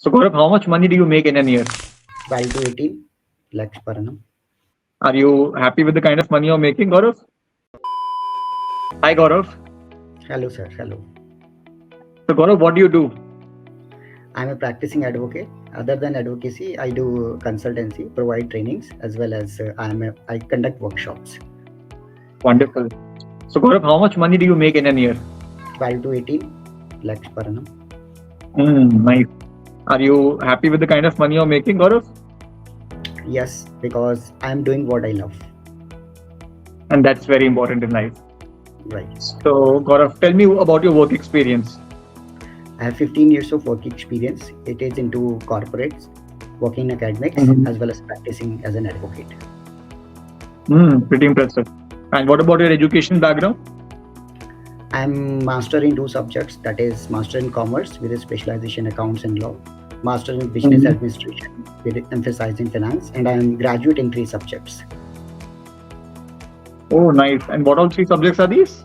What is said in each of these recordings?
So Gaurav, how much money do you make in a year? 12 to 18 lakhs per annum. Are you happy with the kind of money you're making, Gaurav? Hi Gaurav. Hello, sir. Hello. So Gaurav, what do you do? I'm a practicing advocate. Other than advocacy, I do consultancy, provide trainings, as well as I conduct workshops. Wonderful. So Gaurav, how much money do you make in a year? 12 to 18 lakhs per annum. Nice. Are you happy with the kind of money you're making, Gaurav? Yes, because I'm doing what I love. And that's very important in life. Right. So Gaurav, tell me about your work experience. I have 15 years of work experience. It is into corporates, working in academics, as well as practicing as an advocate. Pretty impressive. And what about your education background? I'm master in two subjects, that is master in commerce with a specialization in accounts and law, master in business administration with emphasizing finance, and I'm graduate in three subjects. Oh, nice. And what all three subjects are these?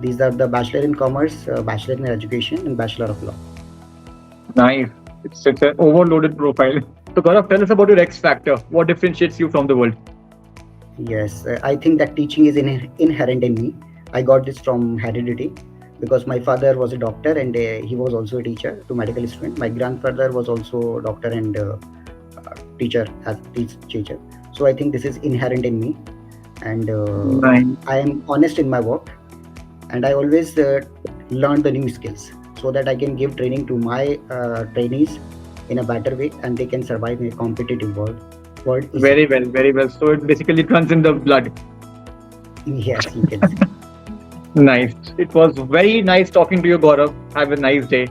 These are the bachelor in commerce, bachelor in education, and bachelor of law. Nice. It's an overloaded profile. So Gaurav, tell us about your X factor. What differentiates you from the world? Yes, I think that teaching is inherent in me. I got this from heredity because my father was a doctor and he was also a teacher to medical student. My grandfather was also a doctor and teacher as teacher. So I think this is inherent in me, and Nice. I am honest in my work, and I always learn the new skills so that I can give training to my trainees in a better way, and they can survive in a competitive world. Very well, very well. So it basically runs in the blood. Yes, you can say. Nice. It was very nice talking to you, Gaurav. Have a nice day.